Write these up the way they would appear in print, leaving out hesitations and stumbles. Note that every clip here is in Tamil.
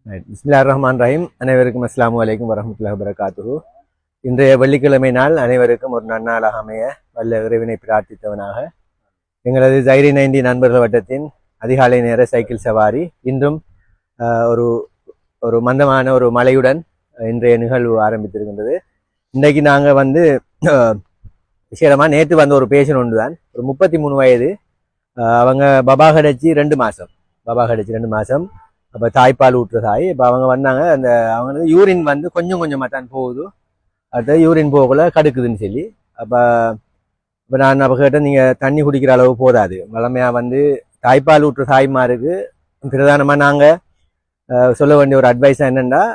பிஸ்மில்லாஹிர்ரஹ்மானிர்ரஹீம். அனைவருக்கும் அஸ்ஸலாமு அலைக்கும் வரஹ்மத்துல்லாஹி வபரகாத்துஹு. இன்றைய வெள்ளிக்கிழமை நாள் அனைவருக்கும் ஒரு நன்னாளாக அமைய வல்ல இறைவனை பிரார்த்தித்தவனாக எங்களது ஜைரி 90 நண்பர்கள் வட்டத்தின் அதிகாலை நேர சைக்கிள் சவாரி இன்றும் ஒரு ஒரு மந்தமான ஒரு மழையுடன் இன்றைய நிகழ்வு ஆரம்பித்திருக்கின்றது. இன்றைக்கு நாங்கள் விசேடமாக நேற்று வந்த ஒரு பேஷண்ட் ஒன்று தான், ஒரு 33 வயது. அவங்க பபா கிடைச்சி 2 மாதம். அப்போ தாய்ப்பால் ஊட்டுற தாய். இப்போ அவங்க வந்தாங்க, அந்த அவங்களுக்கு யூரின் கொஞ்சம் கொஞ்சமாக தான் போகுது. அடுத்து யூரின் போகல கடுக்குதுன்னு சொல்லி அப்போ நான் அப்போ கேட்டேன், நீங்கள் தண்ணி குடிக்கிற அளவு போதாது. வளமையாக தாய்ப்பால் ஊட்டுற தாய்மாருக்கு பிரதானமாக நாங்கள் சொல்ல வேண்டிய ஒரு அட்வைஸாக என்னென்னா,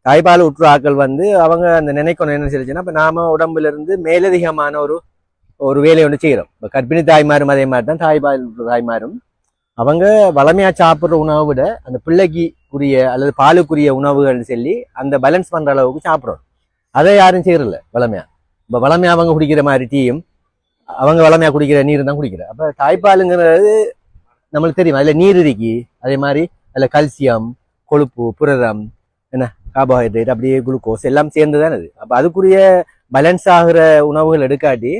தாய்ப்பால் ஊட்டுற ஆக்கள் அவங்க அந்த நினைக்கணும் என்ன சொல்லிச்சுன்னா, இப்போ நாம உடம்புல இருந்து மேலதிகமான ஒரு வேலையை ஒன்று செய்கிறோம். இப்போ கர்ப்பிணி தாய்மாரும் அதே மாதிரி தான் தாய்ப்பால் ஊட்டுற தாய்மாரும் அவங்க வளமையா சாப்பிட்ற உணவை விட அந்த பிள்ளைக்குரிய அல்லது பாலுக்குரிய உணவுகள்னு சொல்லி அந்த பேலன்ஸ் பண்ற அளவுக்கு சாப்பிட்றோம். அதை யாரும் செய்யறதில்ல வளமையா. இப்போ வளமையா அவங்க குடிக்கிற மாதிரி டீயும் அவங்க வளமையா குடிக்கிற நீர் தான் குடிக்கிற. அப்ப தாய்ப்பாலுங்கிறது நம்மளுக்கு தெரியும், அதுல நீர் இருக்கு, அதே மாதிரி அதுல கல்சியம், கொழுப்பு, புரதம், என்ன கார்போஹைட்ரேட், அப்படியே குளுக்கோஸ் எல்லாம் சேர்ந்துதான் அது. அப்ப அதுக்குரிய பேலன்ஸ் ஆகிற உணவுகள் எடுக்காட்டி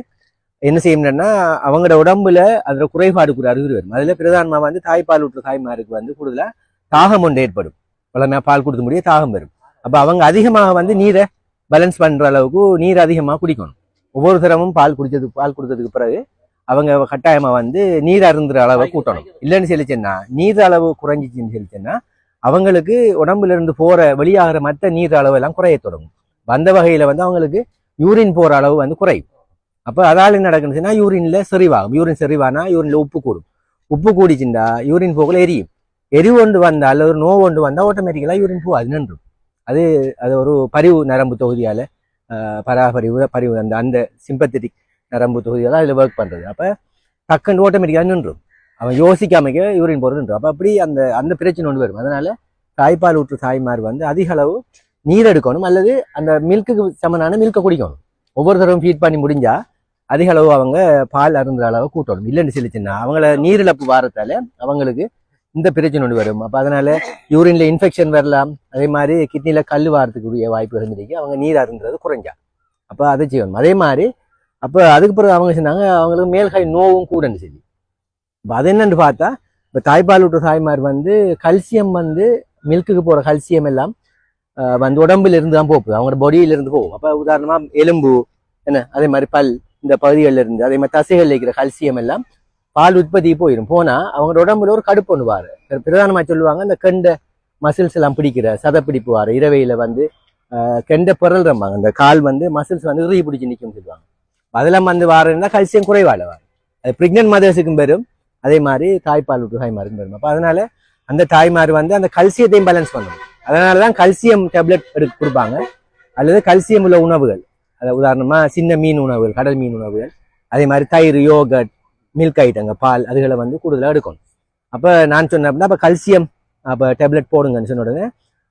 என்ன செய்யணும்னா அவங்களோட உடம்புல அதோட குறைபாடுக்குரிய அறிகுறி வரும். அதுல பிரதானமா தாய்ப்பால் ஊற்ற தாய்மாருக்கு கூடுதலா தாகம் ஒன்று ஏற்படும். வளமையா பால் கொடுக்க முடிய தாகம் வரும். அப்ப அவங்க அதிகமாக நீரை பேலன்ஸ் பண்ற அளவுக்கு நீர் அதிகமாக குடிக்கணும். ஒவ்வொரு தரமும் பால் கொடுத்ததுக்கு பிறகு அவங்க கட்டாயமா நீர் அருந்துற அளவை கூட்டணும். இல்லைன்னு சொல்லிச்சேன்னா நீர் அளவு குறைஞ்சிச்சுன்னு சொல்லிச்சேன்னா அவங்களுக்கு உடம்புல இருந்து போற வெளியாகிற மற்ற நீர் அளவு எல்லாம் குறைய தொடங்கும். அந்த வகையில அவங்களுக்கு யூரின் போற அளவு குறையும். அப்போ அதால் என்ன நடக்குதுன்னா யூரின்ல செறிவாகும். யூரின் செறிவானா யூரின்ல உப்பு கூடும். உப்பு கூடிச்சுண்டா யூரின் போகல எரியும். எரிவு ஒன்று வந்தா அல்ல ஒரு நோவு ஒன்று வந்தா ஆட்டோமேட்டிக்கலா யூரின் போகாது, நின்றும். அது ஒரு பரிவு நரம்பு தொகுதியால பரிவு அந்த சிம்பத்தட்டிக் நரம்பு தொகுதியால அதுல ஒர்க் பண்றது. அப்ப டக்குன்னு ஆட்டோமேட்டிக்கா நின்றும். அவன் யோசிக்காமக்க யூரின் போறது நின்றும். அப்ப அப்படி அந்த பிரச்சனை ஒன்று வரும். அதனால தாய்ப்பால் ஊற்று தாய்மார் அதிக அளவு நீர் எடுக்கணும், அல்லது அந்த மில்க்குக்கு சமனான மில்கை குடிக்கணும். ஒவ்வொரு தடவை ஃபீட் பண்ணி முடிஞ்சா அதிக அளவு அவங்க பால் அருந்துற அளவு கூட்டணும். இல்லைன்னு சொல்லிச்சுன்னா அவங்கள நீரிழப்பு வாரத்தால அவங்களுக்கு இந்த பிரச்சனை ஒன்று வரும். அப்போ அதனால யூரின்ல இன்ஃபெக்ஷன் வரலாம். அதே மாதிரி கிட்னில கல் வாரத்துக்குரிய வாய்ப்பு இருந்துருக்கு. அவங்க நீர் அருந்துறது குறைஞ்சா அப்போ அதை செய்யணும். அதே மாதிரி அப்போ அதுக்கு பிறகு அவங்க சொன்னாங்க அவங்களுக்கு மேல்கை நோவும் கூடன்னு சொல்லி. இப்போ அது என்னன்னு பார்த்தா, இப்போ தாய்ப்பால் ஊற்ற தாய்மார் கல்சியம் மில்க்குக்கு போற கல்சியம் எல்லாம் உடம்புல இருந்து தான் போகுது, அவங்களோட பாடியில இருந்து போகும். அப்போ உதாரணமா எலும்பு என்ன, அதே மாதிரி பல், இந்த பகுதிகளில் இருந்து, அதே மாதிரி தசைகள் இருக்கிற கல்சியம் எல்லாம் பால் உற்பத்தி போயிடும். போனா அவங்களோட உடம்புல ஒரு கடுப்பு ஒன்று வாரு. பிரதானமா சொல்லுவாங்க, இந்த கெண்ட மசில்ஸ் எல்லாம் பிடிக்கிற சதப்பிடிப்பு வாரு. இரவையில கெண்ட பிறல்றம்பாங்க, அந்த கால் மசில்ஸ் இறுகி பிடிச்சி நிற்கும் சொல்லுவாங்க. அதெல்லாம் வாருன்னா கல்சியம் குறைவால வாரு. அது பிரெக்னன்ட் மதர்ஸுக்கும் பெறும், அதே மாதிரி தாய்ப்பால் ஊற்று தாய்மாருக்கும் பெறும். அப்போ அதனால அந்த தாய்மார் அந்த கல்சியத்தையும் பேலன்ஸ் பண்ணணும். அதனாலதான் கல்சியம் டேப்லெட் கொடுப்பாங்க, அல்லது கல்சியம் உள்ள உணவுகள், அதாவது உதாரணமா சின்ன மீன் உணவுகள், கடல் மீன் உணவுகள், அதே மாதிரி தயிர், யோகட், மில்க் ஐட்டங்க, பால், அதுகளை கூடுதலாக எடுக்கணும். அப்ப நான் சொன்னேன் அப்படின்னா அப்ப கல்சியம் அப்ப டேப்லெட் போடுங்கன்னு சொன்ன உடனே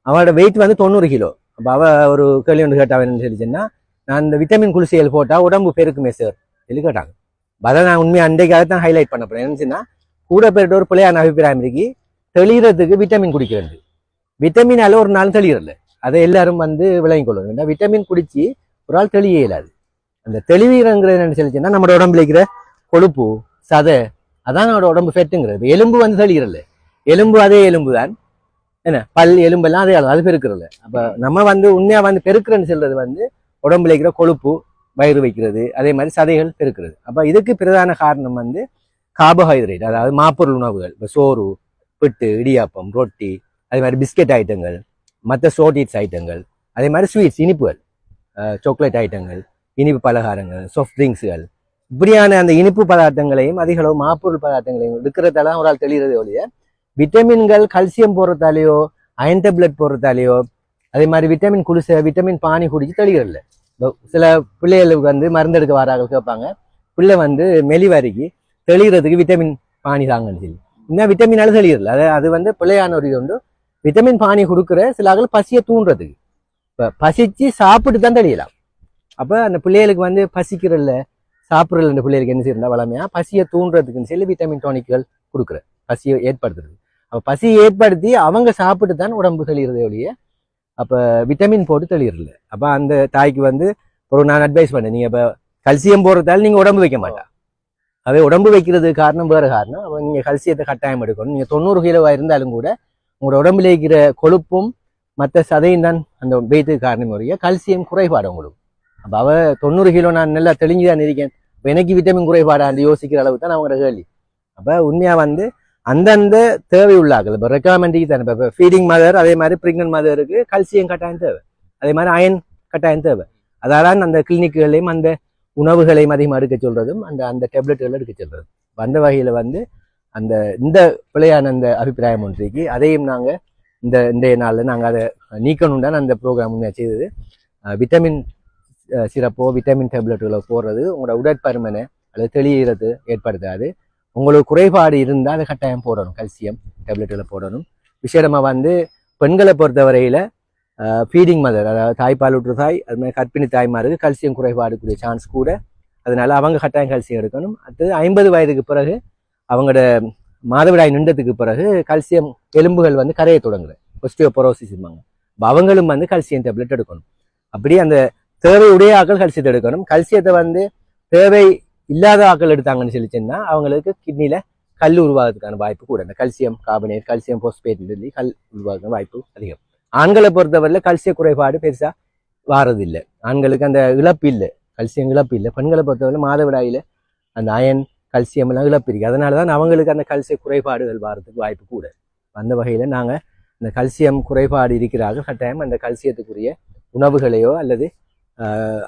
அவனோட வெயிட் 90 கிலோ. அப்ப அவ ஒரு கேள்வி ஒன்று கேட்டா என்னன்னு சொல்லிச்சுன்னா, நான் இந்த விட்டமின் குளிசைகள் போட்டா உடம்பு பெருக்குமே சார் சொல்லி கேட்டாங்க. அதை நான் உண்மையா அன்றைக்காக தான் ஹைலைட் பண்ண போறேன். என்னச்சுன்னா கூட பேர்ட்ட ஒரு பிள்ளையான அபிப்பிராயம் இருக்கு, தெளிகிறதுக்கு விட்டமின் குடிக்கிறது. விட்டமினால ஒரு நாள் தெளியறல, அதை எல்லாரும் விளங்கி கொள்ளுங்க. விட்டமின் குடிச்சு ஒரு ஆள் தெளிய இயலாது. அந்த தெளிவுங்கிறது என்னன்னு சொல்லிச்சுன்னா நம்மளோட உடம்புல இருக்கிற கொழுப்பு, சதை, அதான் நம்மளோட உடம்பு ஃபெட்டுங்கிறது. எலும்பு தெளிகிறல்ல, எலும்பு அதே எலும்பு தான், என்ன பல் எலும்பெல்லாம் அதே அது பெருக்கிறல்ல. அப்ப நம்ம உண்மையா பெருக்கிறன்னு சொல்றது உடம்புல இருக்கிற கொழுப்பு வயிறு வைக்கிறது, அதே மாதிரி சதைகள் பெருக்கிறது. அப்ப இதுக்கு பிரதான காரணம் கார்போஹைட்ரேட், அதாவது மாப்பொருள் உணவுகள். இப்போ சோறு, பிட்டு, இடியாப்பம், ரொட்டி, அதே மாதிரி பிஸ்கெட் ஐட்டங்கள், மற்ற சோட்டீட்ஸ் ஐட்டங்கள், அதே மாதிரி ஸ்வீட்ஸ், இனிப்புகள், சாக்லேட் ஐட்டங்கள், இனிப்பு பலகாரங்கள், சாஃப்ட் ட்ரிங்க்ஸுகள், இப்படியான அந்த இனிப்பு பதார்த்தங்களையும் அதிக அளவு மாப்பொருள் பதார்த்தங்களையும் எடுக்கிறதால ஒரு ஆள் தெளிகிறதே ஒழிய விட்டமின்கள் கல்சியம் போடுறதாலேயோ அயன் டேப்லெட் போடுறதாலேயோ, அதே மாதிரி விட்டமின் குளிசை, விட்டமின் பானி குடிச்சு தெளிகிறதில்ல. சில பிள்ளைகளுக்கு மருந்தெடுக்க வராங்க, கேட்பாங்க பிள்ளை மெலிவாரிக்கு தெளிகிறதுக்கு விட்டமின் பானி தாங்கன்னு சொல்லி. இன்னும் விட்டமினால தெளிகிறதில்ல. அது பிள்ளையான ஒரு இது உண்டு. விட்டமின் பானி கொடுக்குற சில ஆக்கள் பசியை தூண்டுறதுக்கு, இப்போ பசிச்சு சாப்பிட்டு தான் தெளியலாம். அப்போ அந்த பிள்ளைகளுக்கு பசிக்கிறல்ல, சாப்பிட்றல, அந்த பிள்ளைகளுக்கு என்ன செய்யறா வளமையா பசியை தூண்டுறதுக்குன்னு சொல்லி விட்டமின் டானிக்கள் கொடுக்குற, பசியை ஏற்படுத்துறது. அப்ப பசி ஏற்படுத்தி அவங்க சாப்பிட்டு தான் உடம்பு தெளிகிறதே ஒழிய அப்ப விட்டமின் போட்டு தெளியறல. அப்ப அந்த தாய்க்கு வந்து ஒரு நான் அட்வைஸ் பண்ணேன், நீங்க இப்ப கல்சியம் போடுறதால நீங்க உடம்பு வைக்க மாட்டா. அவை உடம்பு வைக்கிறதுக்கு காரணம் வேற காரணம். அப்ப நீங்க கல்சியத்தை கட்டாயம் எடுக்கணும். நீங்க 90 கிலோவா இருந்தாலும் கூட உங்களோட உடம்புல இருக்கிற கொழுப்பும் மற்ற சதையும் தான் அந்த வெயிட்டுக்கு காரணம் ஒழிய கல்சியம் குறைபாடு உங்களுக்கு. அப்ப அவ 90 கிலோ நான் நல்லா தெளிஞ்சுதான் இருக்கேன், எனக்கு விட்டமின் குறைபாடான்னு யோசிக்கிற அளவுக்கு தான் அவங்களோட கேள்வி. அப்ப உண்மையா வந்து அந்தந்த தேவை உள்ளார்கள். இப்போ ரெக்கமெண்டிங் தானே, இப்போ ஃபீடிங் மதர் அதே மாதிரி பிரெக்னன்ட் மதருக்கு கல்சியம் கட்டாயம் தேவை, அதே மாதிரி அயன் கட்டாயம் தேவை. அதால அந்த கிளினிக்குகளையும் அந்த உணவுகளையும் அதிகமாக எடுக்க சொல்றதும் அந்த அந்த டேப்லெட்டுகளை எடுக்க சொல்றதும். அந்த வகையில வந்து அந்த இந்த பிள்ளையான அந்த அபிப்பிராயம் ஒன்றைக்கு அதையும் நாங்கள் இன்றைய நாளில் நாங்கள் அதை நீக்கணும் தான் அந்த ப்ரோக்ராம் செய்தது. விட்டமின் சிறப்போ விட்டமின் டேப்லெட்டுகளோ போடுறது உங்களோட உடற்பருமனை அல்லது தெளிகிறது ஏற்படுத்தாது. உங்களுக்கு குறைபாடு இருந்தால் அதை கட்டாயம் போடணும், கல்சியம் டேப்லெட்டுகளை போடணும். விசேடமாக வந்து பெண்களை பொறுத்தவரையில ஃபீடிங் மதர், அதாவது தாய்ப்பால் ஊற்று தாய், அது மாதிரி கர்ப்பிணி தாய்மாருக்கு கல்சியம் குறைபாடுக்கூடிய சான்ஸ் கூட. அதனால அவங்க கட்டாயம் கல்சியம் எடுக்கணும். அடுத்தது 50 வயதுக்கு பிறகு அவங்களோட மாதவிடாய் நின்றதுக்கு பிறகு கல்சியம் எலும்புகள் வந்து கரையை தொடங்குது, ஒஸ்டியோபோரோசிஸ் இருப்பாங்க. அவங்களும் வந்து கல்சியம் டேப்லெட் எடுக்கணும். அப்படி அந்த தேவையுடைய ஆக்கள் கல்சியத்தை எடுக்கணும். கல்சியத்தை வந்து தேவை இல்லாத ஆக்கள் எடுத்தாங்கன்னு சொல்லிச்சுன்னா அவங்களுக்கு கிட்னியில கல் உருவாகிறதுக்கான வாய்ப்பு கூட. இந்த கல்சியம் கார்பனேட், கல்சியம் போஸ்பேட் கல் உருவாக வாய்ப்பு அதிகம். ஆண்களை பொறுத்தவரையில் கல்சிய குறைபாடு பெருசா வாரது இல்லை, ஆண்களுக்கு அந்த இழப்பு இல்லை, கல்சியம் இழப்பு இல்லை. பெண்களை பொறுத்தவரை மாதவிடாயில அந்த அயன் கல்சியம் எல்லாம் இழப்பு இருக்கு. அதனாலதான் அவங்களுக்கு அந்த கல்சிய குறைபாடுகள் வாரதுக்கு வாய்ப்பு கூட. அந்த வகையில நாங்க இந்த கல்சியம் குறைபாடு இருக்கிறார்கள் கட்டாயம் அந்த கல்சியத்துக்குரிய உணவுகளையோ அல்லது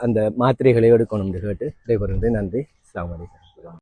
அந்த மாத்திரைகளையோ எடுக்கணும்னு கேட்டு விடைபெறுகின்றேன். நன்றி. அஸ்ஸலாமு அலைக்கும்.